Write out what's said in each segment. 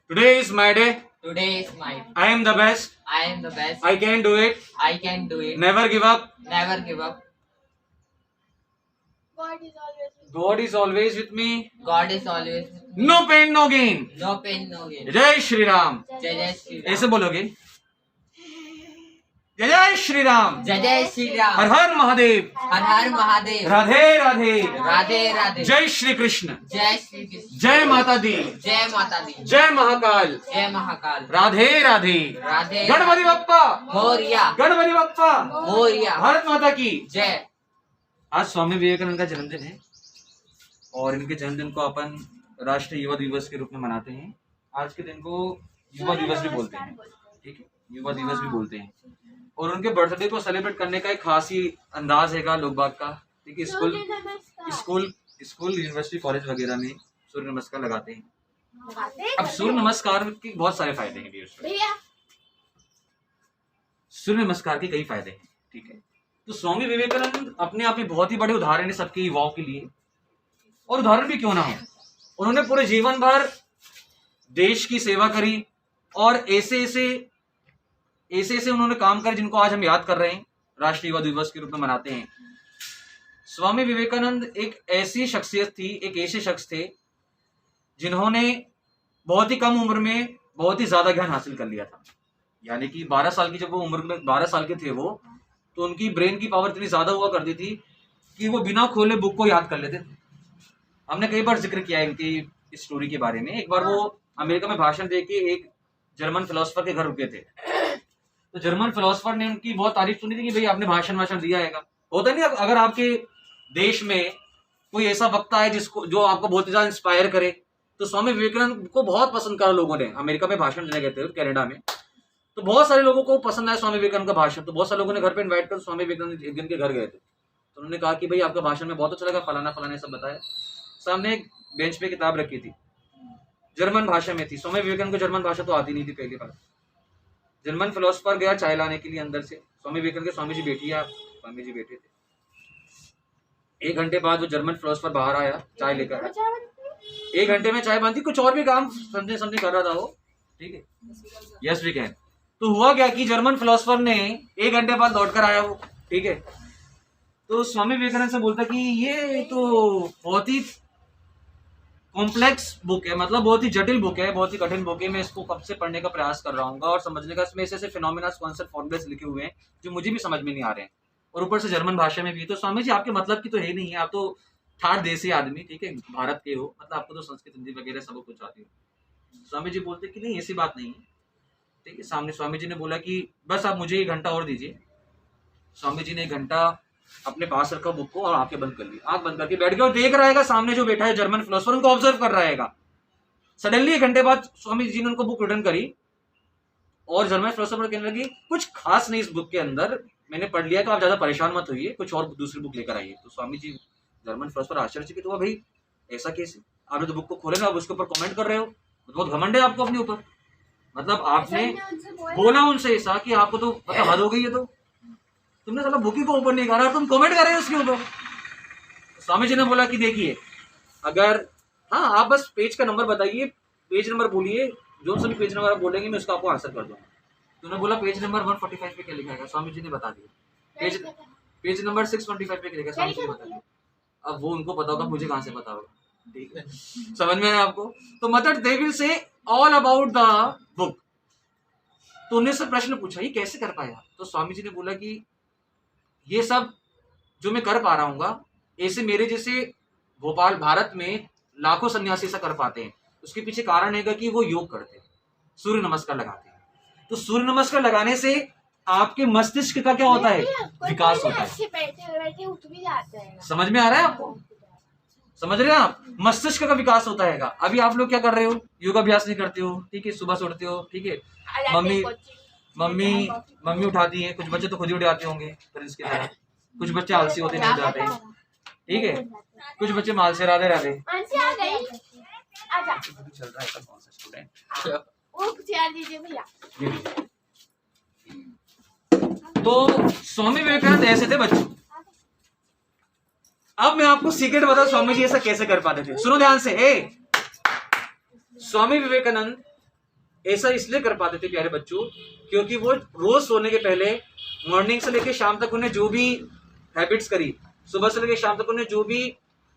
Today is my day. Today is my. I am the best. I am the best. I can do it. I can do it. Never give up. Never give up. God is always with me. God is always. No pain, no gain. No pain, no gain. जय श्री राम. जय जय श्री राम. ऐसे बोलोगे. जय जय श्री राम. जय जय श्री राम. हर हर महादेव. हर हर महादेव. राधे राधे. राधे राधे. जय श्री कृष्ण. जय श्री कृष्ण. जय माता दी. जय माता दी. जय महाकाल. जय महाकाल. राधे राधे. राधे. गणपति बप्पा मोरिया. गणपति बप्पा मोरिया. भारत माता की जय. आज स्वामी विवेकानंद का जन्मदिन है और इनके जन्मदिन को अपन राष्ट्रीय युवा दिवस के रूप में मनाते हैं। आज के दिन को युवा दिवस भी बोलते हैं, ठीक है, युवा दिवस भी बोलते हैं। और उनके बर्थडे को सेलिब्रेट करने का एक खास ही अंदाज है लोग बाग का, ठीक है। स्कूल यूनिवर्सिटी कॉलेज वगैरह में सूर्य नमस्कार लगाते हैं। अब सूर्य नमस्कार के बहुत सारे फायदे हैं भैया, सूर्य नमस्कार के कई फायदे हैं, ठीक है। तो स्वामी विवेकानंद अपने आप में बहुत ही बड़े उदाहरण है सबके युवाओं के लिए, और उदाहरण भी क्यों ना हो, उन्होंने पूरे जीवन भर देश की सेवा करी और ऐसे उन्होंने काम करे जिनको आज हम याद कर रहे हैं, राष्ट्रीय युवा दिवस के रूप में मनाते हैं। स्वामी विवेकानंद एक ऐसी शख्सियत थी, एक ऐसे शख्स थे जिन्होंने बहुत ही कम उम्र में बहुत ही ज्यादा ज्ञान हासिल कर लिया था। यानी कि 12 साल की जब वो उम्र में 12 साल के थे वो, तो उनकी ब्रेन की पावर इतनी ज्यादा हुआ करती थी कि वो बिना खोले बुक को याद कर लेते थे। हमने कई बार जिक्र किया इनकी स्टोरी के बारे में। एक बार वो अमेरिका में भाषण देके एक जर्मन फिलोसोफर के घर रुके थे, तो जर्मन फिलोसोफर ने उनकी बहुत तारीफ सुनी थी कि भाई आपने भाषण दिया है। होता नहीं, अगर आपके देश में कोई ऐसा वक्ता है जो आपको बहुत ज्यादा इंस्पायर करे, तो स्वामी विवेकानंद को बहुत पसंद करा लोगों ने। अमेरिका में भाषण देने गए थे कनाडा में, तो बहुत सारे लोगों को पसंद आया स्वामी विवेकानंद का भाषण। तो बहुत सारे लोगों ने घर पे इनवाइट कर स्वामी विवेकानंद एक दिन के घर गए थे, तो उन्होंने कहा कि भाई आपका भाषण में बहुत अच्छा लगा, फलाना सब बताया। सामने एक बेंच पे किताब रखी थी, जर्मन भाषा में थी। स्वामी विवेकानंद को जर्मन भाषा तो आती नहीं थी पहली बार। जर्मन फिलोसोफर गया चाय लाने के लिए अंदर से, स्वामी विवेकानंद के स्वामी जी बैठे थे। 1 घंटे बाद वो जर्मन फिलोसोफर बाहर आया चाय लेकर। 1 घंटे में चाय बनती, कुछ और भी काम समझे कर रहा था वो, ठीक है। Yes we can. तो हुआ क्या कि जर्मन फिलोसोफर ने 1 घंटे बाद लौट कर आया वो, ठीक है। तो स्वामी विवेकानंद से बोलता कि ये तो बहुत ही कॉम्प्लेक्स बुक है, मतलब बहुत ही जटिल बुक है, बहुत ही कठिन बुक है। मैं इसको कब से पढ़ने का प्रयास कर रहा हूँ और समझने का। इसमें ऐसे फिनोमेना, कॉन्सेप्ट, फॉर्मूलेस लिखे हुए हैं जो मुझे भी समझ में नहीं आ रहे हैं, और ऊपर से जर्मन भाषा में भी। तो स्वामी जी आपके मतलब की तो है नहीं है, आप तो ठाठ देसी आदमी, ठीक है, भारत के हो, मतलब आपको तो संस्कृत, हिंदी वगैरह सब कुछ आती है। स्वामी जी बोलते कि नहीं ऐसी बात नहीं है, ठीक है। सामने स्वामी जी ने बोला कि बस आप मुझे 1 घंटा और दीजिए। स्वामी जी ने 1 घंटा अपने पास रखा बुक को और आंखें बंद कर ली, आंख बंद करके बैठ गया और देख रहेगा सामने जो बैठा है जर्मन फिलोसोफर, उनको ऑब्जर्व कर रहेगा। सडनली 1 घंटे बाद स्वामी जी ने उनको बुक रिटर्न करी और जर्मन फिलोसोफर कहने लगी कुछ खास नहीं इस बुक के अंदर, मैंने पढ़ लिया, तो आप ज्यादा परेशान मत होइए, कुछ और दूसरी बुक लेकर आइए। तो स्वामी जी, जर्मन फिलोसोफर आश्चर्यचकित हुआ, भाई ऐसा कैसे, आपने तो बुक को खोले ना, आप उसके ऊपर कमेंट कर रहे हो, बहुत घमंड है आपको अपने ऊपर। मतलब आपने बोला उनसे ऐसा कि आपको तो मतलब हद हो गई है, तो तुमने साला बुक ही को ऊपर नहीं करा, तुम कमेंट कर रहे हो उसके ऊपर। स्वामी जी ने बोला कि देखिए, अगर हाँ आप बस पेज का नंबर बताइए, पेज नंबर बोलिए, जो सा भी पेज नंबर आप बोलेंगे मैं उसका आपको आंसर कर दूंगा। तुमने बोला पेज नंबर 145 पे क्या लिखा है, स्वामी जी ने बता दिया। पेज नंबर 625 पे क्या लिखा है, स्वामी जी ने बता दिया। अब वो उनको पता होगा, मुझे कहाँ से पता होगा, ठीक है, समझ में आया आपको। तो मतलब they will say all about the book. तो उन्होंने से प्रश्न पूछा ये कैसे कर पाया, तो स्वामी जी ने बोला कि ये सब जो मैं कर पा रहा हूँ, ऐसे मेरे जैसे भोपाल भारत में लाखों सन्यासी ऐसा कर पाते हैं। उसके पीछे कारण है कि वो योग करते हैं, सूर्य नमस्कार लगाते हैं। तो सूर्य नमस्कार लगाने से आपके मस्तिष्क का क्या होता है, विकास होता है। बैठे उठ भी जाते हैं। समझ में आ रहा है आपको, समझ रहे हैं आप, मस्तिष्क का विकास होता है। अभी आप लोग क्या कर रहे हो, योगाभ्यास नहीं करते हो, ठीक है, सुबह से उठते हो, ठीक है, मम्मी उठाती है, कुछ बच्चे तो खुद ही उठ जाते होंगे प्रिंस की तरह, कुछ बच्चे आलसी होते नहीं जाते हैं, ठीक है, कुछ बच्चे माल से राधे राधे चल रहा है। कौन सा स्टूडेंट, तो स्वामी विवेकानंद ऐसे थे बच्चों, अब मैं आपको सीक्रेट बताऊं स्वामी जी ऐसा कैसे कर पाते थे। सुनो ध्यान से। स्वामी विवेकानंद ऐसा इसलिए कर पाते थे प्यारे बच्चों, क्योंकि वो रोज सोने के पहले मॉर्निंग से लेकर शाम तक उन्हें जो भी हैबिट्स करी, सुबह से लेकर शाम तक उन्हें जो भी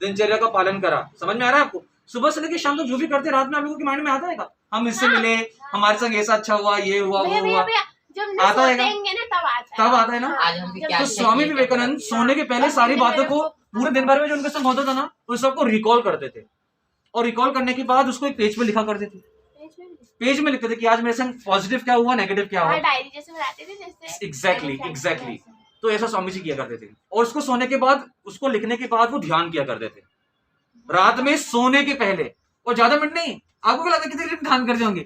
दिनचर्या का पालन करा, समझ में आ रहा है आपको? सुबह से लेकर शाम तक जो भी करते रात में आप लोगों के माइंड में आता है, हम इससे मिले, हमारे संग ऐसा अच्छा हुआ, ये हुआ, वो हुआ, जब आता है ना तब आता है ना। आज हम क्या तो स्वामी विवेकानंद सोने के पहले सारी बातों को पूरे दिन भर में जो उनके संग होता था ना, उस सबको रिकॉल करते थे, और रिकॉल करने के बाद उसको एक पेज पे लिखा करते थे। पेज में लिखते थे कि आज मेरे संग पॉजिटिव क्या हुआ, नेगेटिव क्या हुआ। डायरी जैसे बनाते थे जैसे। एग्जैक्टली। तो ऐसा स्वामी जी किया करते थे, और उसको सोने के बाद, उसको लिखने के बाद वो ध्यान किया करते थे रात में सोने के पहले। और ज्यादा मिनट नहीं, आपको क्या लगता है कितने मिनट ध्यान कर जाओगे?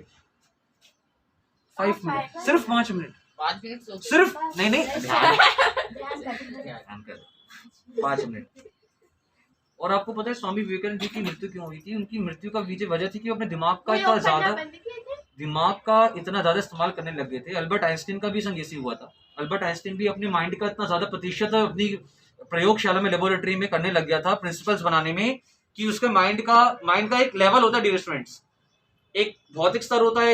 5 मिनट, सिर्फ 5 मिनट, 5 मिनट सोते सिर्फ नहीं ध्यान ध्यान कर 5 मिनट। और आपको पता है स्वामी विवेकानंद जी की मृत्यु क्यों हुई थी? उनकी मृत्यु का पीछे वजह थी कि वो अपने दिमाग का इतना ज्यादा इस्तेमाल करने लग गए थे। अल्बर्ट आइंस्टीन का भी संग ऐसे हुआ था। अल्बर्ट आइंस्टीन भी अपने माइंड का इतना ज्यादा प्रतिशत अपनी प्रयोगशाला में, लेबोरेटरी में करने लग गया था प्रिंसिपल्स बनाने में, कि उसके माइंड का एक लेवल होता है डियर स्टूडेंट्स। एक भौतिक स्तर होता है,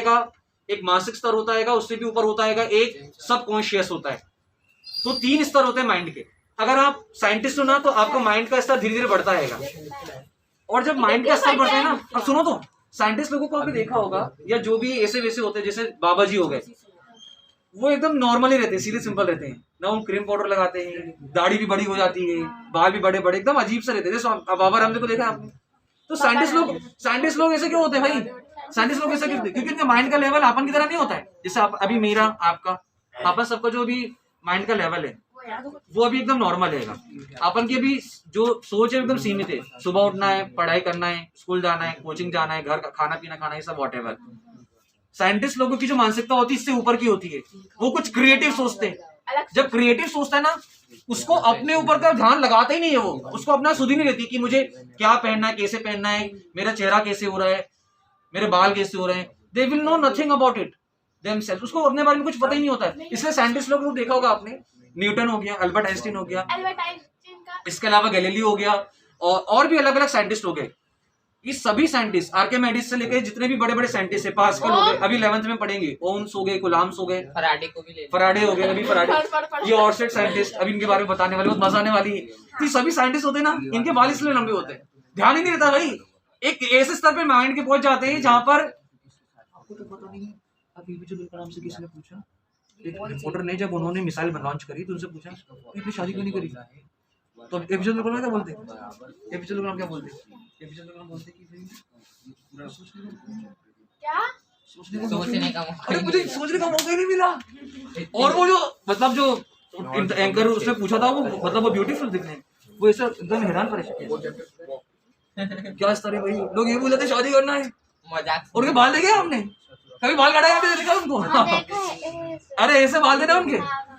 एक मानसिक स्तर होता है, उससे भी ऊपर होता है एक सबकॉन्शियस होता है। तो 3 स्तर होते हैं माइंड के। अगर आप साइंटिस्ट हो ना, तो आपका माइंड का स्तर धीरे धीरे बढ़ता रहेगा, और जब माइंड का स्तर बढ़ता है ना, अब सुनो तो, साइंटिस्ट लोगों को आपने देखा होगा, या जो भी ऐसे वैसे होते हैं, जैसे बाबा जी हो गए, वो एकदम नॉर्मली रहते हैं, सीधे सिंपल रहते हैं ना। वो क्रीम पाउडर लगाते हैं, दाढ़ी भी बड़ी हो जाती है, बाल भी बड़े बड़े, एकदम अजीब से रहते हैं। जैसे बाबा रामदेव को देखा है आपने? तो साइंटिस्ट लोग ऐसे क्यों होते हैं भाई? साइंटिस्ट लोग ऐसा क्यों? क्योंकि उनका माइंड का लेवल अपन की तरह नहीं होता है। जैसे आप अभी, मेरा, आपका, आपका सबका जो भी माइंड का लेवल है वो अभी एकदम नॉर्मल रहेगा। अपन की अभी जो सोच है एकदम सीमित है। सुबह उठना है, पढ़ाई करना है, स्कूल जाना है, कोचिंग जाना है, घर का खाना पीना खाना है, सब व्हाटएवर। साइंटिस्ट लोगों की जो मानसिकता होती है इससे ऊपर की होती है। वो कुछ क्रिएटिव सोचते हैं। जब क्रिएटिव सोचता है ना, उसको अपने ऊपर का ध्यान लगाता ही नहीं है। वो उसको अपना सुध ही नहीं रहती कि मुझे क्या पहनना है, कैसे पहनना है, मेरा चेहरा कैसे हो रहा है, मेरे बाल कैसे हो रहे हैं। They will know nothing about it themselves. उसको अपने बारे में कुछ पता ही नहीं होता है। इसलिए साइंटिस्ट लोग देखा होगा आपने, न्यूटन हो गया, अल्बर्ट आइंस्टीन हो गया, इसके अलावा गैलीलियो हो गया, और भी अलग अलग साइंटिस्ट हो गए। ये सभी साइंटिस्ट, आर्किमिडीज से लेकर जितने भी बड़े बड़े साइंटिस्ट है, पास्कल हो गए, अभी 11th में पढ़ेंगे, ओम्स हो गए, कुलाम्स हो गए, फराडे को भी ले, फराडे हो गए, अभी फराडे, ये ऑर्स्टेड साइंटिस्ट, अभी इनके बारे में बताने वाले, बहुत मजा आने वाली है। तो सभी साइंटिस्ट होते हैं ना, इनके बाल इसलिए लंबे होते हैं, ध्यान ही नहीं रहता भाई। एक ऐसे स्तर पे माइंड के पहुंच जाते हैं जहां पर आपको तो पता नहीं है। अभी अब्दुल कलाम से किसी ने पूछा, एक रिपोर्टर ने, जब उन्होंने मिसाइल लॉन्च करी तो उनसे पूछा इतनी शादी क्यों नहीं करी? तो एपीजे अब्दुल कलाम क्या बोलते? एपीजे अब्दुल कलाम क्या बोलते? एपीजे अब्दुल कलाम बोलते कि भाई क्या सोचने का मौका, अरे मुझे सोचने का मौका ही नहीं मिला। और वो जो मतलब जो एंकर उसने पूछा था, वो मतलब वो ब्यूटीफुल दिख रहे हैं, वो ऐसा एकदम हैरान परेशान। क्या स्तर है भाई? लोग ये बोले थे शादी करना है, मजाक। और उनके बाल देखे आपने? कभी बाल काटा है देखा उनको? अरे ऐसे बाल थे ना उनके,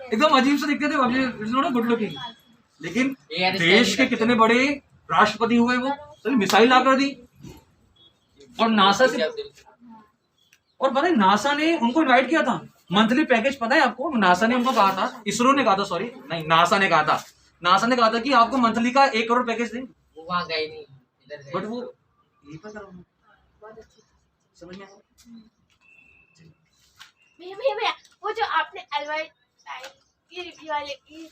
एकदम अजीब से दिखते थे, गुड लुकिंग। लेकिन देश के कितने बड़े राष्ट्रपति हुए वो, तो मिसाइल ला कर दी। और नासा से, और पता है नासा ने उनको इनवाइट किया था, मंथली पैकेज पता है आपको? नासा ने उनको कहा था, इसरो ने कहा था, सॉरी नहीं, नासा ने कहा था कि आपको मंथली का 1 करोड़ पैकेज दें। वो वहाँ गए नहीं, इधर गए। बट वो यही पता रहा, समझ में आया? भैया वो जो आपने अल्बर्ट आइंस्टीन वाले की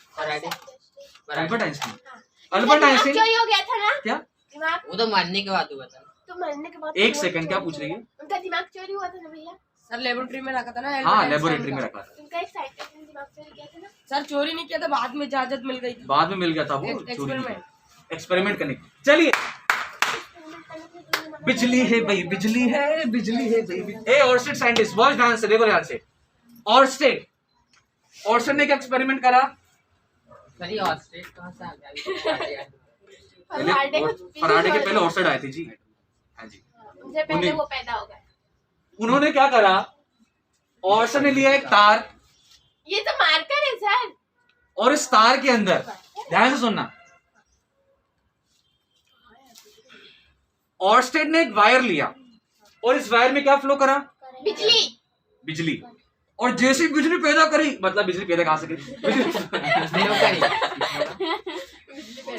अल्बर्ट आइंस्टीन चोरी हो गया था ना, क्या? दिमाग वो तो मरने के बाद हुआ था। तो मरने के बाद एक सेकंड, क्या पूछ रही है? उनका दिमाग चोरी हुआ था ना भैया? सर लेबोरेटरी में रखा था ना। हाँ, लेबोरेटरी में रखा था। उनका एक साइंटिस्ट ने दिमाग चोरी किया था ना। सर चोरी नहीं किया था, बाद में इजाजत मिल गई थी। बाद में मिल गया था वो, एक्सपेरिमेंट करने। चलिए, बिजली है भाई, बिजली है, बिजली है भाई। ए ऑर्स्टेड साइंटिस्ट, वॉच ध्यान से, देखो ध्यान से। ऑर्स्टेड ने क्या एक्सपेरिमेंट करा? सर ये ऑस्ट्रेट कहाँ से आ गया? फराडे के पहले ऑर्स्टेड आए थे जी। हाँ जी, उनसे पहले वो पैदा हो गए। उन्होंने क्या करा? ऑर्स्टेड ने लिया एक तार, ये तो मार्कर है सर। और इस तार के अंदर, ध्यान से सुनना, ऑर्स्टेड ने एक वायर लिया, और इस वायर में क्या फ्लो करा? बिजली। और जैसी बिजली पैदा करी, मतलब बिजली पैदा कहाँ से करी?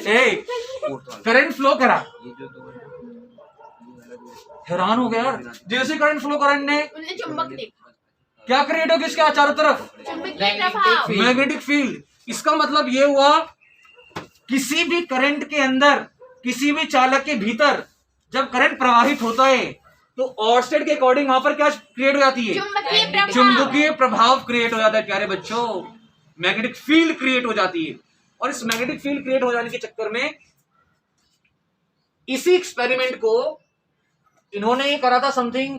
करंट फ्लो करा, हैरान हो गया यार। जैसे करंट फ्लो करंट ने उन्हें चुंबक देखा, क्या क्रिएट हो गया इसके चारों तरफ, चुंबकीय प्रभाव। Magnetic field. इसका मतलब ये हुआ किसी भी करंट के अंदर, किसी भी चालक के भीतर जब करंट प्रवाहित होता है तो ऑर्स्टेड के अकॉर्डिंग वहां पर क्या क्रिएट हो जाती है, चुंबकीय प्रभाव। चुंबकीय प्रभाव क्रिएट हो जाता है प्यारे बच्चों, मैग्नेटिक फील्ड क्रिएट हो जाती है। और इस मैग्नेटिक फील्ड क्रिएट हो जाने के चक्कर में इसी एक्सपेरिमेंट को इन्होंने करा था समथिंग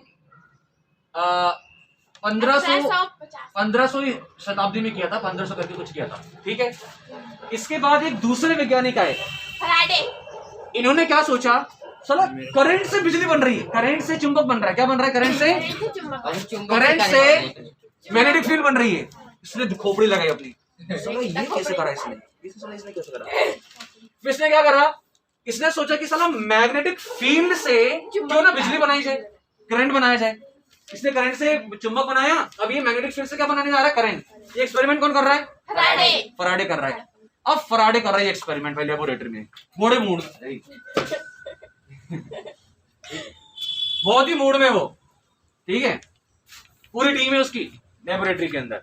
1500 शताब्दी में किया था, 1500 करके कुछ किया था, ठीक है। इसके बाद एक दूसरे वैज्ञानिक आए, फैराडे। इन्होंने क्या सोचा, साला करंट से बिजली बन रही है, करंट से चुंबक बन रहा है, क्या बन रहा है करंट से, करंट से मैग्नेटिक फील्ड बन रही है। इसने खोपड़ी लगाई अपनी, साला ये कैसे करा इसने कैसे करा। फिर इसने क्या करा, इसने सोचा कि साला मैग्नेटिक फील्ड से क्यों ना बिजली बनाई जाए, करंट बनाया जाए। इसने करंट से चुंबक बनाया, अब ये मैग्नेटिक फील्ड से क्या बनाने जा रहा है, करंट। ये एक्सपेरिमेंट कौन कर रहा है, फराडे कर रहा है। अब फराडे कर रहा है एक्सपेरिमेंट भाई लेबोरेटरी में, बड़े मूड में, बहुत ही मूड में वो, ठीक है। पूरी टीम है उसकी लेबोरेटरी के अंदर।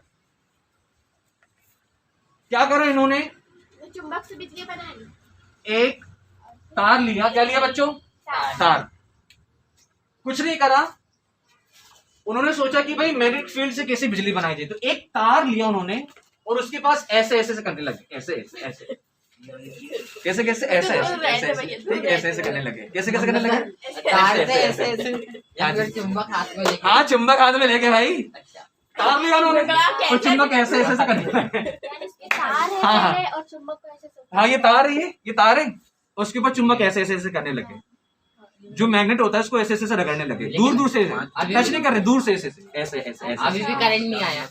क्या करा इन्होंने, चुंबक से बिजली बनाई, एक तार लिया, क्या लिया बच्चों, तार। कुछ नहीं करा, उन्होंने सोचा कि भाई मैग्नेटिक फील्ड से कैसे बिजली बनाई जाए। तो एक तार लिया उन्होंने और उसके पास ऐसे ऐसे से करने लगे, ऐसे ऐसे ऐसे कैसे कैसे ऐसे ऐसे ठीक, ऐसे ऐसे करने लगे, कैसे कैसे करने लगे, तार से ऐसे ऐसे या फिर चुंबक हाथ में लेके। हाँ चुंबक हाथ में लेके भाई अच्छा, तार लिया उन्होंने और चुंबक ऐसे ऐसे से करने लगे। तार है हाँ, हाँ। पहले और चुंबक को ऐसे हाँ ये तार है, ये तार है, उसके ऊपर चुंबक ऐसे ऐसे ऐसे करने लगे। जो मैग्नेट होता है उसको ऐसे ऐसे रगड़ने लगे, दूर दूर से, टच नहीं कर रहे, दूर से ऐसे ऐसे ऐसे अभी भी करंट नहीं आया।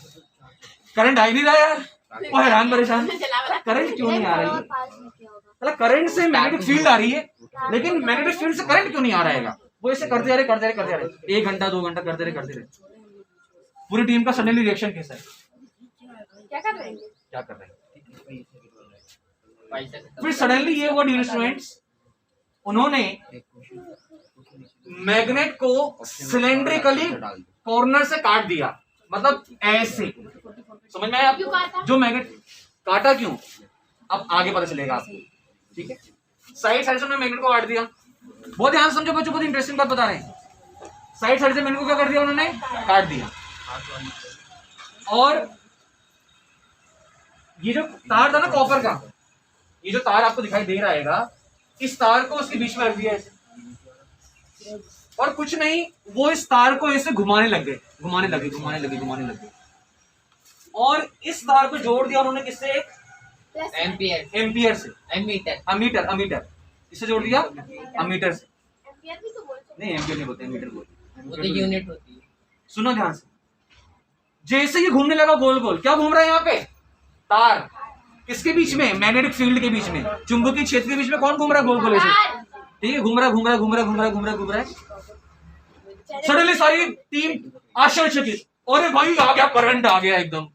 करंट आ ही नहीं रहा यार, वो हैरान परेशान, करंट क्यों नहीं आ रही है, मतलब करंट से मैग्नेटिक फील्ड आ रही है लेकिन मैग्नेटिक फील्ड से करंट क्यों नहीं आ रहेगा। वो ऐसे करते जा रहे करते जा रहे 1 घंटा 2 घंटा करते रहे। पूरी टीम का सडनली रिएक्शन कैसा है, क्या कर रहे हैं, क्या कर रहे हैं। फिर सडनली ये हुआ डियर स्टूडेंट्स, उन्होंने मैग्नेट को सिलेंड्रिकली कॉर्नर से काट दिया, मतलब ऐसे, समझ में आया क्यों काटा? जो मैग्नेट काटा क्यों, अब आगे पता चलेगा आपको, ठीक है। साइड साइड से मैग्नेट को काट दिया, बहुत ध्यान से समझो बच्चों, बहुत इंटरेस्टिंग बात बता रहे हैं। साइड साइड से मैग्नेट को क्या कर दिया उन्होंने, काट दिया। और ये जो तार था ना कॉपर का, ये जो तार आपको दिखाई दे रहा है, इस तार को उसके बीच में रख दिया ऐसे, और कुछ नहीं, वो इस तार को ऐसे घुमाने लग गए और इस तार को जोड़ दिया उन्होंने किससे, एम्पियर से, अमीटर इससे जोड़ दिया, अमीटर से, एम्पियर भी तो बोलते नहीं एम्पियर नहीं बोलते, एमीटर बोलते, वो तो यूनिट होती है। सुनो ध्यान से। जैसे ये घूमने लगा गोल गोल, क्या घूम रहा है यहाँ पे, तार, किसके बीच में, मैग्नेटिक फील्ड के बीच में, चुंबकीय क्षेत्र के बीच में कौन घूम रहा है गोल गोल ऐसे, ठीक है, घूम रहा है। सडनली सारी टीम आश्चर्यचकित, अरे भाई आ गया, करंट आ गया एकदम,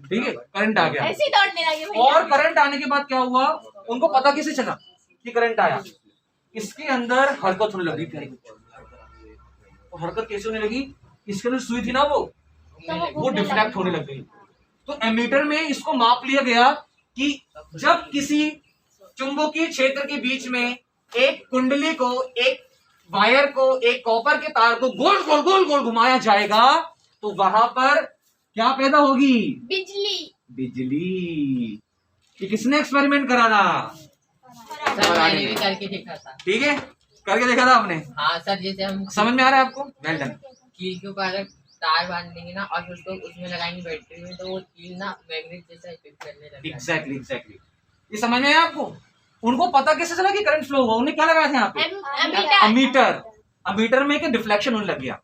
ठीक है, करंट आ गया। ऐसे ही दौड़ने लगे भैया। और करंट आने के बाद क्या हुआ, उनको पता कैसे चला कि करंट आया, इसके अंदर हरकत होने लगी, और हरकत कैसे होने लगी, इसके अंदर सुई थी ना वो डिफ्लेक्ट होने लग गई। तो एमीटर में इसको माप लिया गया कि जब किसी चुंबकीय क्षेत्र के बीच में एक कुंडली को, एक वायर को, एक कॉपर के तार को गोल गोल घुमाया जाएगा तो वहां पर क्या पैदा होगी, बिजली। ये किसने एक्सपेरिमेंट करा था, सर मैंने भी करके देखा था। ठीक है, करके देखा था आपने, हाँ सर, जैसे हम समझ में आ रहा है आपको, वेल डन। कील के ऊपर अगर तार बांध देंगे ना और फिर उसको उसमें लगाएंगे बैटरी में, तो वो कील ना मैग्नेट जैसा इफेक्ट करने लगेगा। एग्जैक्टली ये समझ में आया आपको। उनको पता कैसे चला कि करंट फ्लो हुआ, उन्हें क्या लगाया था यहाँ पे, अमीटर में क्या डिफ्लेक्शन होने लग गया।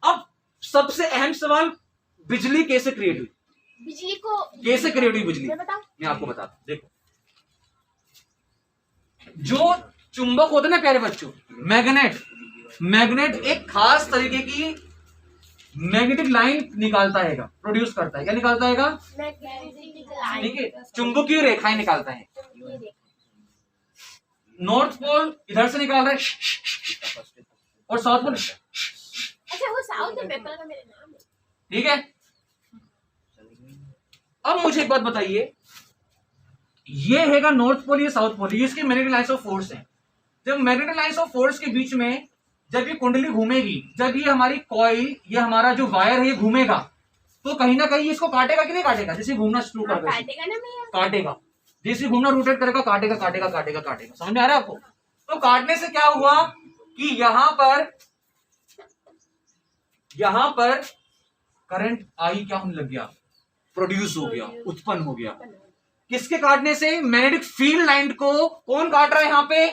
अब सबसे अहम सवाल, बिजली कैसे क्रिएट हुई, बिजली मैं आपको बताता हूं। देखो, जो चुंबक होते ना प्यारे बच्चों, मैग्नेट एक खास तरीके की मैग्नेटिक लाइन निकालता है, प्रोड्यूस करता है, क्या निकालता है, ठीक है, चुंबकीय रेखाएं निकालता है। नॉर्थ पोल इधर से निकाल रहा है और साउथ पोल, अच्छा वो साउथ में पेपर का मेरा नाम है। ठीक है। अब मुझे एक बात बताइए, ये हैगा नॉर्थ पोल, ये साउथ पोल, ये इसके मैग्नेटिक लाइंस ऑफ फोर्स हैं। जब मैग्नेटिक लाइंस ऑफ फोर्स के बीच में जब ये कुंडली घूमेगी, जब ये हमारी कॉइल, ये हमारा जो वायर है ये घूमेगा, तो कहीं ना कहीं इसको काटेगा कि नहीं काटेगा? जैसे घूमना शुरू कर देगा, काटेगा ना भैया, काटेगा। जैसे घूमना रोटेट करेगा, काटेगा काटेगा काटेगा काटेगा। समझ में आ रहा है आपको? तो काटने से क्या हुआ कि यहां पर करंट आई क्या होने लग गया, प्रोड्यूस हो गया, उत्पन्न हो गया। किसके काटने से? मैग्नेटिक फील्ड लाइन को कौन काट रहा है? यहाँ पे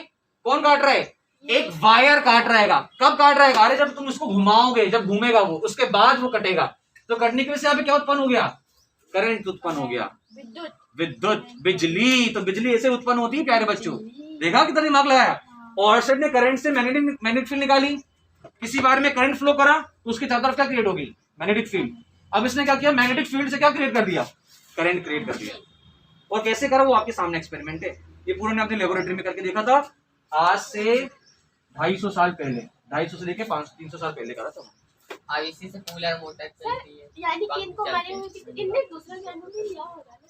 कौन काट रहा है? एक वायर काट रहेगा। कब काट रहेगा? अरे जब तुम उसको घुमाओगे, जब घूमेगा वो, उसके बाद वो कटेगा। तो कटने की वजह से यहाँ पे क्या उत्पन्न हो गया? करंट उत्पन्न हो गया, विद्युत, विद्युत, बिजली। तो बिजली ऐसे उत्पन्न होती है प्यारे बच्चों, देखा कितना दिमाग लगाया। और ने करंट से मैग्नेटिक फील्ड निकाली, किसी वायर में करंट फ्लो करा तो उसके चारों तरफ क्या क्रिएट होगी? Magnetic field. अब इसने क्या किया? मैग्नेटिक फील्ड से क्या क्रिएट कर दिया? करंट क्रिएट कर दिया। और कैसे करा वो आपके सामने एक्सपेरिमेंट है, ये पूरा ने अपनी लेबोरेटरी में करके देखा था। आज से 250 साल पहले, 250 से लेके 300 साल पहले करा था। अब इसी से कूलर मोटर चलती है। यानी कि इनको मारे हुए कि इनने दूसरा जन्म भी लिया होगा ना।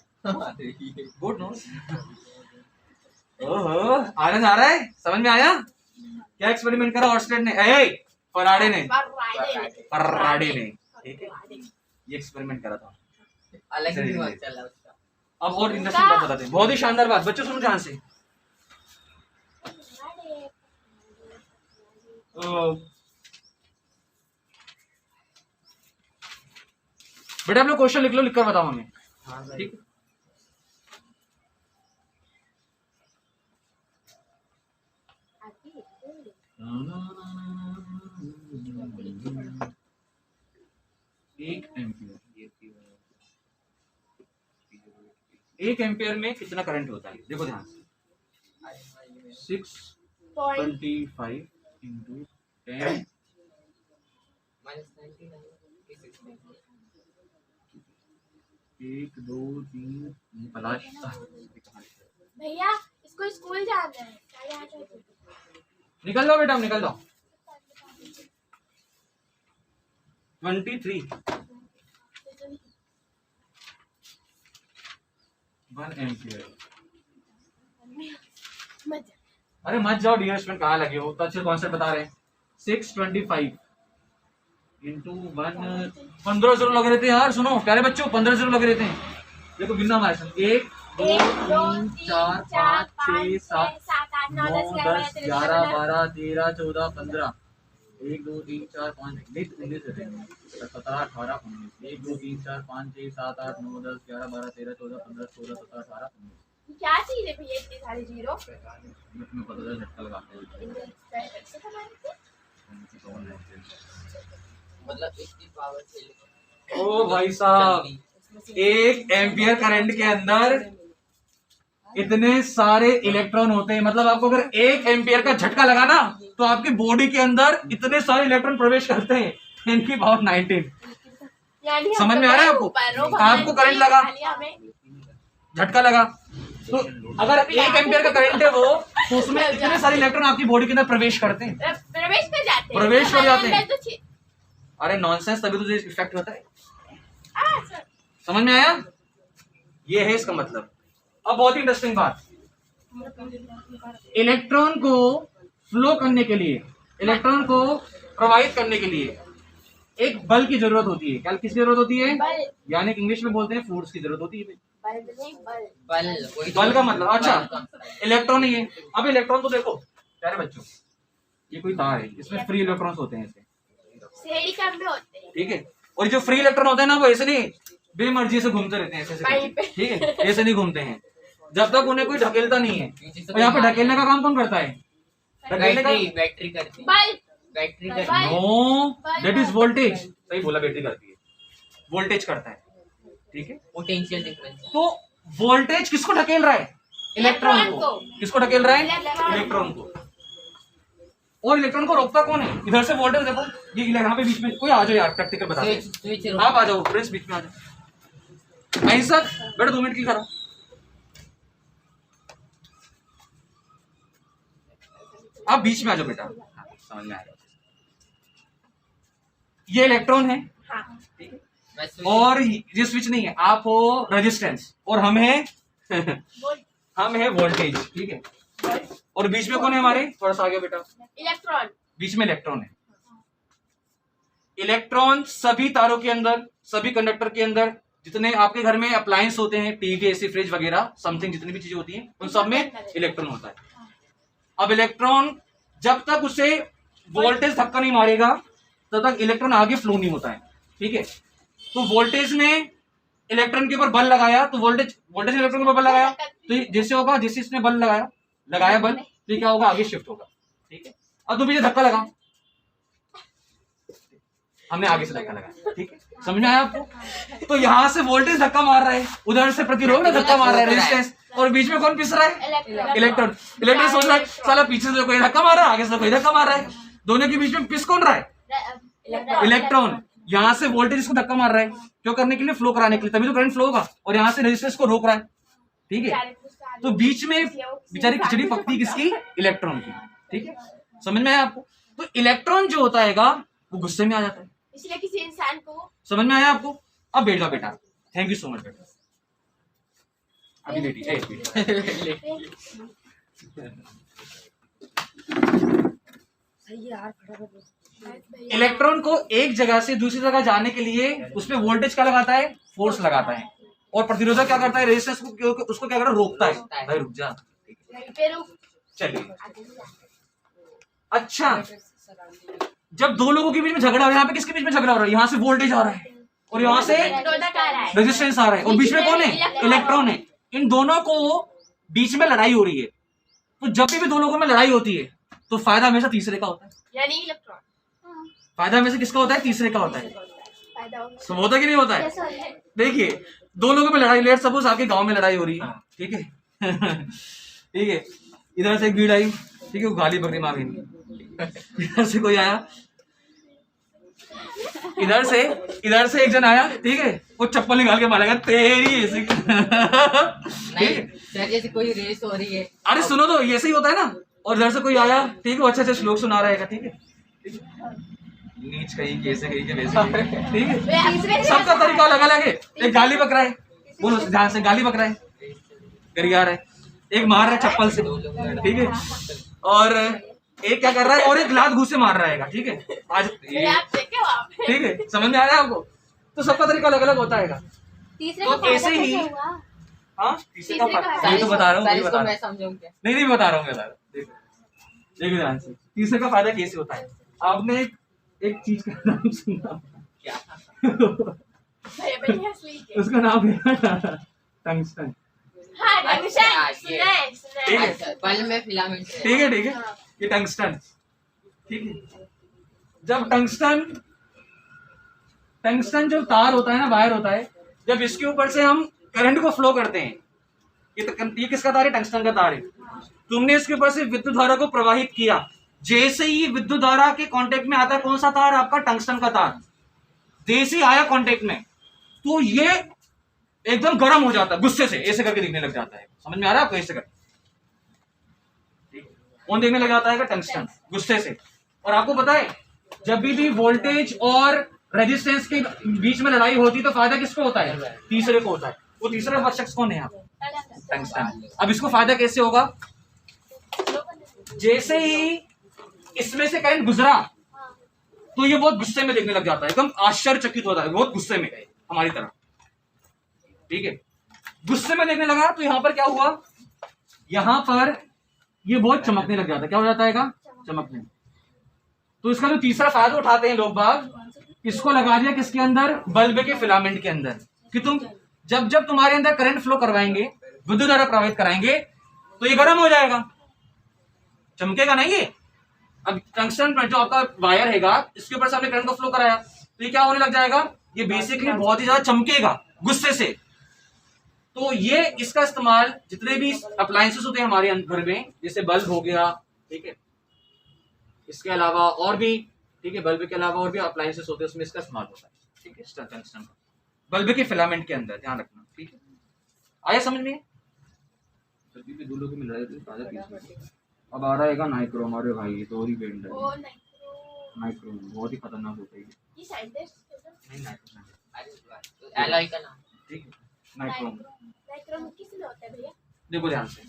Good no. ओहो, आनंद आ रहा है? समझ में आया क्या एक्सपेरिमेंट करा ऑर्स्टेड ने? फराडे ने, फराडे ने, ठीक है, ये एक्सपेरिमेंट करा था। अलग ही दिमाग चला उसका। अब और इंटरेस्टिंग बात बताते हैं, बहुत ही शानदार बात, बच्चों सुनो ध्यान से। बेटा आप लोग क्वेश्चन लिख लो, लिखकर बताओ हमें, ठीक है? एक एम्पियर में कितना करंट होता है? देखो ध्यान से, 625 इंटू 10 1 2 3 पलाश। भैया इसको स्कूल जाना है, क्या याद है? निकल दो बेटा, निकल दो। 23 1 एम्पियर। अरे मत जाओ डियर स्टूडेंट, कहाँ लगे हो? तो अच्छे कॉन्सेप्ट बता रहे हैं। 625 इंटू 1, 15 जीरो लगे रहते हैं यार। सुनो प्यारे बच्चों, 15 जीरो लगे रहते हैं। देखो गिनना हमारे साथ, 1 2 3 4 5 6 7 9 10 11 12 13 14 15 1 2 3 4 5 19 17 18 19 1 2 3 4 5 6 7 8 9 10 11 12 13 14 15 16 17 18 19। क्या चीज है भैया इतने सारे जीरो? तुम्हें पता चला झटका लगाते हैं। मतलब इसकी पावर से। ओ भाई साहब, 1 एम्पियर करंट के अंदर इतने सारे इलेक्ट्रॉन होते हैं। मतलब आपको अगर 1 एम्पियर का झटका लगा ना, तो आपकी बॉडी के अंदर इतने सारे इलेक्ट्रॉन प्रवेश करते हैं। 10 की पावर 19। समझ में आ रहा है आपको? आपको करंट लगा, झटका लगा, तो अगर 1 एम्पियर का करंट है वो, तो उसमें इतने सारे इलेक्ट्रॉन आपकी बॉडी के अंदर प्रवेश करते हैं, प्रवेश कर जाते हैं, प्रवेश कर जाते हैं। तो अरे नॉनसेंस, तभी तो इफेक्ट होता है। सर समझ में आया? ये है इसका मतलब। अब बहुत ही इंटरेस्टिंग बात, इलेक्ट्रॉन को फ्लो करने के लिए, इलेक्ट्रॉन को प्रवाहित करने के लिए एक बल की जरूरत होती है। क्या किसकी जरूरत होती है? यानी इंग्लिश में बोलते हैं फोर्स की जरूरत होती है। बल का मतलब, अच्छा इलेक्ट्रॉन ही है। अब इलेक्ट्रॉन तो देखो प्यारे बच्चों, ये कोई तार है, इसमें फ्री इलेक्ट्रॉन्स होते हैं ऐसे, सेड़ी काम में होते हैं, ठीक है। और जो फ्री इलेक्ट्रॉन होते हैं ना, वो ऐसे नहीं बेमर्जी से घूमते रहते हैं ऐसे, ठीक है, ऐसे नहीं घूमते हैं जब तक उन्हें कोई ढकेलता नहीं है। और यहाँ पे ढकेलने का काम कौन करता है? बैटरी करती है। बैटरी करती है। No, that is voltage. सही बोला, बैटरी करती है, वोल्टेज करता है, ठीक है। Potential difference. तो वोल्टेज किसको ढकेल रहा है? इलेक्ट्रॉन को। किसको ढकेल रहा है? इलेक्ट्रॉन को। और इलेक्ट्रॉन को रोकता कौन है? इधर से वोल्टेज देखो, ये यहाँ पे बीच में, कोई आ जाओ यार, प्रैक्टिकल बता दो। आप आ जाओ फ्रेंड्स, बीच में आ जाओ। ऐसा बेटा 2 मिनट की करो। आप बीच में आ जाओ बेटा, हाँ, समझ में आएगा। ये इलेक्ट्रॉन है हाँ ठीक है, मैं switch- और ये स्विच नहीं है, आप हो रेजिस्टेंस और हम है बोल हम है वोल्टेज, ठीक है। और बीच में कौन है हमारे, थोड़ा सा आगे बेटा, इलेक्ट्रॉन बीच में इलेक्ट्रॉन है। इलेक्ट्रॉन सभी तारों के अंदर, सभी कंडक्टर के अंदर, जितने आपके घर में अप्लायंस होते हैं, टीवी, एसी, फ्रिज वगैरह समथिंग जितनी भी चीजें होती हैं, उन सब में इलेक्ट्रॉन होता है। अब इलेक्ट्रॉन जब तक उसे वोल्टेज धक्का नहीं मारेगा तब तक इलेक्ट्रॉन आगे फ्लो नहीं होता है, ठीक है। तो वोल्टेज ने इलेक्ट्रॉन के ऊपर बल लगाया, तो वोल्टेज ने इलेक्ट्रॉन के ऊपर बल लगाया, तो ये जैसे होगा, जैसे इसने बल लगाया बल, तो ये क्या होगा, आगे शिफ्ट होगा, ठीक है। अब तो पीछे धक्का लगा, हमने आगे से धक्का लगाया, ठीक है, समझ में आया आपको। तो यहाँ से वोल्टेज धक्का मार रहा है, उधर से प्रतिरोध में धक्का मार रहा है, रेजिस्टेंस, और बीच में कौन पिस रहा है, इलेक्ट्रॉन। इलेक्ट्रॉन सोच रहा है साला पीछे से कोई धक्का मार रहा है, आगे से कोई धक्का मार रहा है, दोनों के बीच में पिस कौन रहा है, इलेक्ट्रॉन। यहाँ से वोल्टेज इसको धक्का मार रहा है, क्यों करने के लिए, फ्लो कराने के लिए, तभी तो करंट फ्लो होगा, और यहाँ से रेजिस्टेंस को रोक रहा है, ठीक है। तो बीच में बेचारी खिचड़ी पकती किसकी, इलेक्ट्रॉन की, ठीक है, समझ में आया आपको। तो इलेक्ट्रॉन जो होता है वो गुस्से में आ जाता है, इसलिए किसी इंसान को समझ में आया आपको। अब बैठ जाओ बेटा, थैंक यू सो मच बेटा, अभी लेटी सही है यार, खड़ा कर। इलेक्ट्रॉन को एक जगह से दूसरी जगह जाने के लिए उसमें वोल्टेज क्या लगाता है, फोर्स लगाता है, और प्रतिरोधक क्या करता है, रेजिस्टेंस को उसको क्या करता है, रोकता है, भाई रुक जा, चलिए। अच्छा, जब दो लोगों के बीच में झगड़ा हो रहा है, यहाँ पे किसके बीच में झगड़ा हो रहा है, यहाँ से वोल्टेज आ रहा है और यहाँ से रेजिस्टेंस आ रहा है, और बीच में कौन है, इलेक्ट्रॉन है। इन दोनों को बीच में लड़ाई हो रही है, तो जब भी दो लोगों में लड़ाई होती है तो फायदा हमेशा तीसरे का होता है, यानी इलेक्ट्रॉन फायदा हमेशा किसका होता है, तीसरे का होता है। फायदा होगा। सब होता कि नहीं होता है। देखिए, दो लोगों में लड़ाई, लेट सपोज आपके गांव में लड़ाई हो रही है, ठीक है ठीक है, इधर से एक भीड़ आई, ठीक है, वो गाली बकरी मार रही, इधर से कोई आया, इधर से एक जन आया, ठीक है, वो चप्पल निकाल के मारेगा तेरी ऐसी नहीं सर, जैसे कोई रेस हो रही है, अरे सुनो तो, ऐसे ही होता है ना। और इधर से कोई आया, ठीक है, वो अच्छे से श्लोक सुना रहेगा, ठीक है, नीच कहीं कैसे कहीं के वैसे, ठीक है, सबका तरीका अलग अलग है। एक गाली बक रहा है, बोलो ध्यान से, गाली बक रहा है, गरिया रहा है, एक मार रहा है चप्पल से, ठीक है, और एक क्या कर रहा है, और एक लात घूसे मार रहा है, ठीक है, आज ठीक है, समझ में आ रहा है आपको। तो सबका तरीका अलग अलग होता है। तीसरे तो का फायदा ऐसे ही, कैसे होगा? हाँ, तीसरे का तीसरे का फायदा, मैं तो बता रहा हूँ, सर, वही इसको बता रहा मैं हूँ, समझाऊं क्या? नहीं बता रहा हूँ मैं, देखो देखो ध्यान से, तीसरे का फायदा कैसे होता है। आपने एक चीज का नाम सुना क्या? भैया असली के। उसका नाम है टंगस्टन, हाँ, अच्छा, टंगस्टन, ये। सुना है। अच्छा, बल्ब में फिलामेंट है। ठीक है, ठीक है, ये टंगस्टन, ठीक है। जब टंगस्टन जो तार होता है ना, वायर होता है, जब इसके ऊपर से हम करंट को फ्लो करते हैं, ये किसका तार है, टंगस्टन का तार है। तुमने इसके ऊपर से विद्युत धारा को प्रवाहित किया, जैसे ही विद्युत धारा के कांटेक्ट में आता है कौन सा तार, आपका टंगस्टन का तार, जैसे ही आया कांटेक्ट में, तो ये एकदम गर्म हो जाता है, गुस्से से ऐसे करके दिखने लग जाता है। समझ में आ रहा है आपको, ऐसे करके कौन देखने लग जाता है, टंगस्टन, गुस्से से। और आपको पता है, जब भी वोल्टेज और रेजिस्टेंस के बीच में लड़ाई होती है तो फायदा किसको होता है, तीसरे को होता है। वो तीसरा शख्स कौन है यहाँ, टंगस्टन। अब इसको फायदा कैसे होगा, जैसे ही इसमें से करंट गुजरा तो ये बहुत गुस्से में देखने लग जाता है, एकदम आश्चर्यचकित होता है, बहुत गुस्से में है हमारी तरह, ठीक है, गुस्से में देखने लगा। तो यहाँ पर क्या हुआ, यहाँ पर ये बहुत चमकने लग जाता है, क्या हो जाता है, चमकने। तो इसका जो तीसरा फायदा उठाते हैं लोग बाग, इसको लगा दिया किसके अंदर, बल्ब के फिलामेंट के अंदर, कि तुम जब तुम्हारे अंदर करंट फ्लो करवाएंगे, विद्युत धारा प्रवाहित कराएंगे, तो ये गर्म हो जाएगा, चमकेगा नहीं ये। अब टंगस्टन जो आपका वायर हैगा, इसके ऊपर से आपने करंट को फ्लो कराया, तो ये क्या होने लग जाएगा, ये बेसिकली बहुत ही ज्यादा चमकेगा गुस्से से। तो ये इसका इस्तेमाल जितने भी अप्लायंसेस होते हैं हमारे घर में, जैसे बल्ब हो गया, ठीक है, इसके अलावा और भी, ठीक है, बल्ब के अलावा और भी अप्लायंसेस होते हैं, उसमें इसका इस्तेमाल होता है, ठीक है, टंगस्टन का बल्ब के फिलामेंट के अंदर, ध्यान रखना, ठीक है, आया समझ में। अब आ रहेगा नाइक्रोम। अरे भाई ये तो और ही बैंड है। ओ नाइक्रो नाइक्रोम बहुत ही खतरनाक होता है ये। ये साइंटिस्ट नहीं नाइक्रोम अरे एलॉय का नाम। ठीक है नाइक्रोम। नाइक्रोम किसमें होता है भैया? देखो ध्यान से,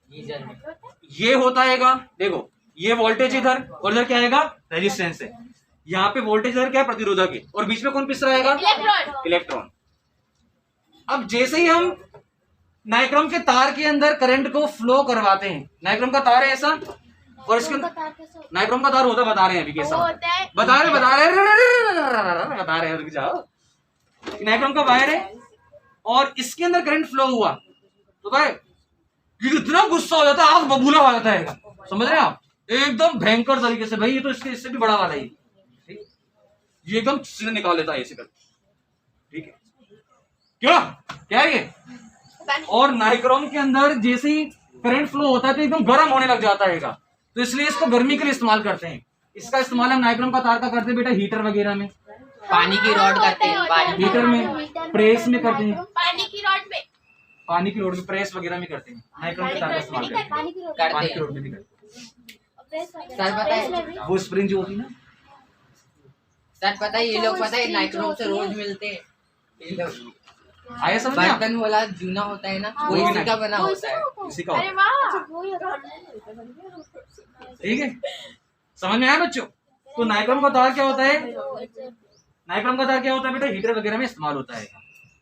गीजर में। नाइक्रो होता है? ये होता हैगा, देखो ये वोल्टेज इधर और इधर क्या आएगा, रेजिस्टेंस है। यहाँ पे वोल्टेज इधर क्या है, प्रतिरोधक है, और बीच में कौन पिस रहेगा, इलेक्ट्रॉन। इलेक्ट्रॉन। अब जैसे ही हम नाइक्रोम के तार के अंदर करंट को फ्लो करवाते हैं, नाइक्रोम का तार है ऐसा, और इसके अंदर नाइक्रोम का तार होता है, बता रहे हैं अभी कैसा वो होता होता है है। बता रहे हैं रुक जाओ। नाइक्रोम का वायर है और इसके अंदर करंट फ्लो हुआ तो भाई ये इतना गुस्सा हो जाता है, आग बबूला हो जाता है, समझ रहे हैं आप, एकदम भयंकर तरीके से। भाई ये तो इससे भी बड़ा वाला ही, ठीक? ये एकदम सीधे निकाल लेता है ऐसे करके, ठीक है क्या है ये। और नाइक्रोम के अंदर जैसे ही करंट फ्लो होता है तो एकदम गर्म होने लग जाता है, तो इसलिए इसको गर्मी के लिए इस्तेमाल करते हैं। इसका इस्तेमाल हम नाइक्रोम का तार का करते हैं बेटा हीटर वगैरह में, पानी की रॉड करते हैं, पानी हीटर में, प्रेस में करते हैं, पानी की रॉड में पानी की रोड में, प्रेस वगैरह में करते हैं, नाइक्रोम के तार का इस्तेमाल करते हैं, पानी करते की रोड हैं। में भी करते सर पता है, हैं। वो स्प्रिंग जो होती है ना, सर पता है ये लोग पता है नाइक्रोम से रोज मिलते हैं। ये लोग आया समझ में आप? बर्तन वाला जूना होता है ना, वो इसी का बना होता है। इसी का अरे होता वाह है, ठीक है, समझ में आया बच्चों। तो नाइक्रोम का तार क्या होता है, नाइक्रोम का तार क्या होता है बेटा, हीटर वगैरह में इस्तेमाल होता है।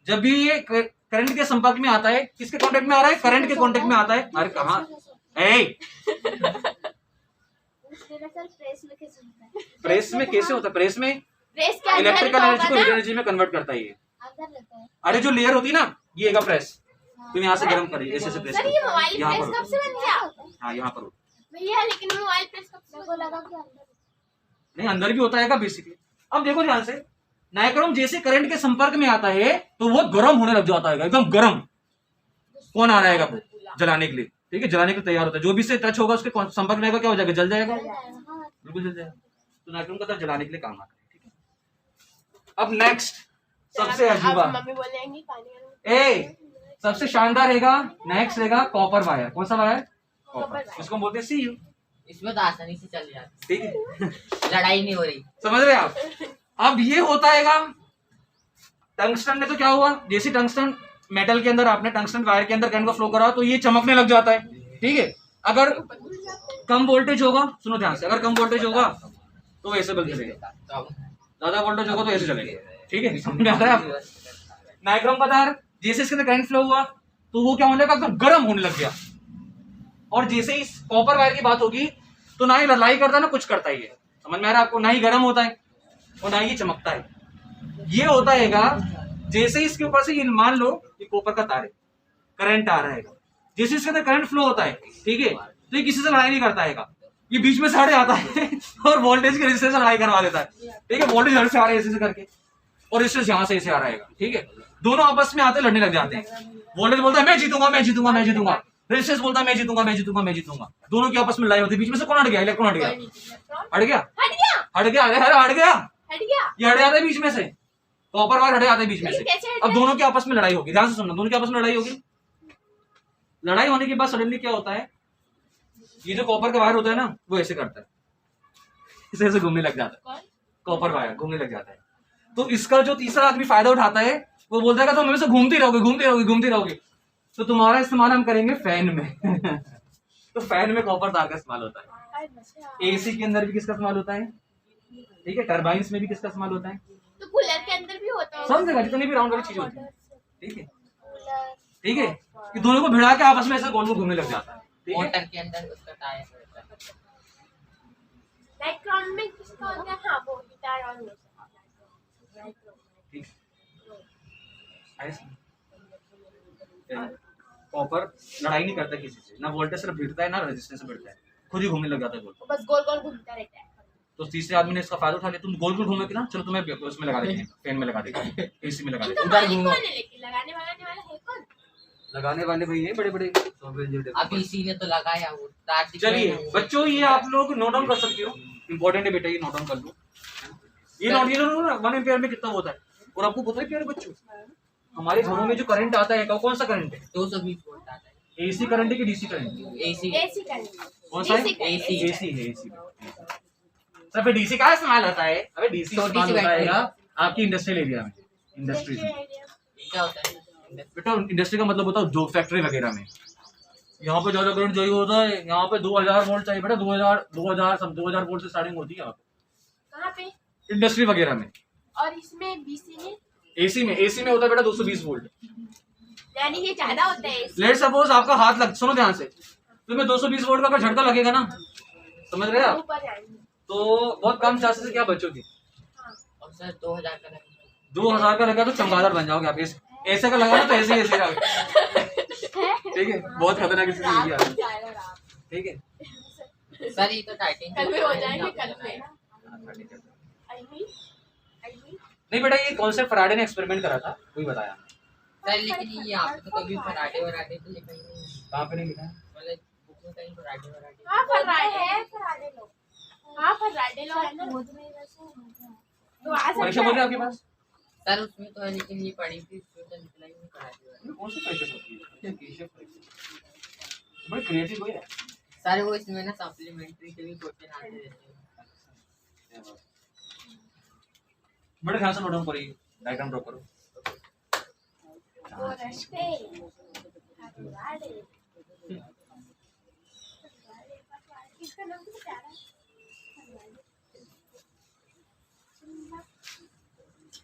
जब भी ये करंट के संपर्क में आता है, किसके कांटेक्ट में आ रहा है, करंट के कांटेक्ट में आता है। अरे कहाँ प्रेस में कैसे होता है, प्रेस में प्रेस के अंदर इलेक्ट्रिकल का एनर्जी को होगा हीट ना? एनर्जी में कन्वर्ट करता है ये। अरे जो लेयर होती है ना, ये है प्रेस, तुम यहाँ से गर्म करिए, ऐसे प्रेस सर ये मोबाइल यहाँ प्रेस पर कब से बन गया हाँ यहाँ पर भैया? लेकिन मोबाइल प्रेस कब से बन गया? नहीं अंदर भी होता है बेसिकली। अब देखो ध्यान से, नाइक्रोम जैसे करंट के संपर्क में आता है तो वो गर्म होने लग जाता है, एकदम गर्म। कौन आ रहेगा वो जलाने के लिए, ठीक है, जलाने के लिए तैयार होता है। जो भी से टच होगा उसके संपर्क में आएगा, क्या हो जाएगा, जल जाएगा, बिल्कुल जल जाएगा। तो नाइक्रोम का तार जलाने के लिए काम आता है, ठीक है। अब नेक्स्ट सबसे अजीबा, अब मम्मी बोलेंगी पानी ए सबसे शानदार रहेगा, नेक्स्ट रहेगा कॉपर वायर। कौन सा वायर, कॉपर वायर। इसको बोलते हैं सीयू, इसमें तो आसानी से चल जाती ठीक है, है, लड़ाई नहीं हो रही। समझ रहे हैं आप। अब ये होता हैगा टंगस्टन में, तो क्या हुआ, जैसे टंगस्टन मेटल के अंदर आपने टंगस्टन वायर के अंदर करंट को फ्लो करा तो ये चमकने लग जाता है, ठीक है। अगर कम वोल्टेज होगा, सुनो ध्यान से, अगर कम वोल्टेज होगा तो वैसे बल्ब चलेगा, ज्यादा वोल्टेज होगा तो ऐसे चलेगा, ठीक है, समझ में आ रहा है आपको। नाइक्रोम का तार जैसे इसके अंदर करंट फ्लो हुआ तो वो क्या होने लगा, एकदम गर्म होने लग गया। और जैसे ही कॉपर वायर की बात होगी तो ना ही लड़ाई करता ना कुछ करता ही है, समझ में आ रहा है आपको, ना ही गर्म होता है और ना ही चमकता है। ये होता हैगा जैसे ही इसके ऊपर से, ये मान लो ये कॉपर का तार है, करंट आ रहा है, जैसे इसके अंदर करंट फ्लो होता है, ठीक है, तो ये किसी से लड़ाई नहीं करता हैगा, ये बीच में से हट जाता है और वोल्टेज के रेजिस्टेंस से लड़ाई करवा देता है, ठीक है। वोल्टेज हट से आ रहा है ऐसे करके और रेजिस्टेंस यहाँ से ऐसे आ रहा है, ठीक है। दोनों आपस में आते लड़ने लग जाते हैं। वोल्टेज बोलता है मैं जीतूंगा मैं जीतूंगा मैं जीतूंगा, रेजिस्टेंस बोलता है मैं जीतूंगा मैं जीतूंगा मैं जीतूंगा। दोनों की आपस में लड़ाई होती है, बीच में से कौन हट गया, इलेक्ट्रॉन हट गया, हट गया हट गया हट गया, अरे हट गया, हट गया ये हट जाता है बीच में से, कॉपर वायर हट जाता है बीच में से। लेकिन कैसे हट अब गया? दोनों की आपस में लड़ाई होगी, ध्यान से सुनना, दोनों की आपस में लड़ाई होगी। लड़ाई होने के बाद सडनली क्या होता है, ये जो कॉपर का वायर होता है ना वो ऐसे करता है, इसे ऐसे घूमने लग जाता है, कॉपर वायर घूमने लग जाता है। तो इसका जो तीसरा आदमी फायदा उठाता है वो बोलता है कि तुम हमेशा घूमती रहोगे घूमती रहोगे घूमती रहोगे, तो तुम्हारा इस्तेमाल हम करेंगे फैन में तो फैन में कॉपर तार का इस्तेमाल होता है। एसी के अंदर भी किसका इस्तेमाल होता है, ठीक है, टर्बाइंस में भी किसका इस्तेमाल होता है, तो कूलर के अंदर भी होता है, सब जगह जितनी भी राउंड वाली चीज होती है, ठीक है, ठीक है, कि दोनों को भिड़ा के आपस में ऐसे गोल गोल घूमने लग जाता है, ठीक है। मोटर के अंदर उसका टायर होता है। नाइक्रोन में किसका होता है? हाँ वो गिटार और वो ठीक है। कॉपर लड़ाई नहीं करता किसी से, ना वोल्टेज से भिड़ता है ना रेजिस्टेंस से भिड़ता है, खुद ही घूमने लग जाता है गोल। बस गोल गोल घूमता रहता है। तो तीसरे आदमी ने इसका फायदा उठा लिया, तुम गोल गोल घूमे ना, चलो तुम्हें उसमें लगा देंगे, फैन में लगा देंगे, एसी में लगा इनका देंगे। मालिक कौन है? लेकिन लगाने वाला है कौन? लगाने वाले भाई ये बड़े बड़े अब इसी ने तो लगाया वो तार दिख चलिए रहे हैं वो। बच्चों, ये आप लोग नोट डाउन कर सकते हो, इंपॉर्टेंट है बेटा, ये नोट डाउन कर लो। ये नोट 1 एम्पियर में कितना होता है, और आपको पता है प्यारे बच्चों, हमारे घरों में जो करंट आता है कौन सा करंट है, 220 वोल्ट आता है। एसी करंट है कि डीसी करंट है? AC AC current. कौन सा है? AC current. AC एसी है, एसी। सर फिर डीसी कहाँ इस्तेमाल होता है? अबे डीसी छोटी इस्तेमाल सी होता बैटरी। है आपकी इंडस्ट्रियल एरिया में, इंडस्ट्रीज में। क्या होता है? बेटा इंडस्ट्री का मतलब होता है उद्योग, फैक्ट्री वगैरह में। यहाँ पे ज्यादा करंट चाहिए होता है, यहाँ पे 2000 वोल्ट चाहिए बेटा, 2000 वोल्ट से स्टार्टिंग होती है यहाँ कहाँ पे? पे इंडस्ट्री वगैरह में। और इसमें बीसी में एसी में होता है बेटा 220 वोल्ट। यानी ये ज्यादा होता है AC। लेट सपोज आपका हाथ लग, सुनो ध्यान से, तुम्हें 220 वोल्ट का अगर झटका लगेगा ना, समझ रहे हैं आप, ऊपर जाएंगे। तो बहुत कम चांसेस है कि आप बचोगे। और सर 2000 का लगेगा। 2000 का लगा तो चमगादड़ बन जाओगे आप। ऐसे का लगा ना तो ऐसे ऐसे ठीक है, बहुत खतरनाक स्थिति होगी आप। ठीक है, सर ये तो टाइटेनियम कल में हो जाएंगे, कल में। नहीं बेटा ये कॉन्सेप्ट फराडे ने एक्सपेरिमेंट करा था, कोई बताया। सर लेकिन ये यहाँ पे तो कभी फराडे वराडे तो लिखा ही नहीं है। कहाँ पे नहीं लिखा है? मतलब बुक में कहीं फराडे वराडे। हाँ फर्राडे है, फर्राडे लो। हाँ फर्राडे लो है ना। तो आ परीक्षा सकता बोल रहे हैं है। आपके पास? सर उसमें तो है लेकिन ये पढ़ी थी इसमें तो निकला ही नहीं फराडे वराडे। कौन सी परीक्षा होती है? केशव परीक्षा। बड़े क्रिएटिव हो यार। सर वो इसमें ना सप्लीमेंट्री के भी क्वेश्चन आते रहते हैं। बड़े ध्यान से नोट डाउन करिए, डायग्राम ड्रॉ करो। वो रस्ते फर्राडे। इसका नाम तो क्या है?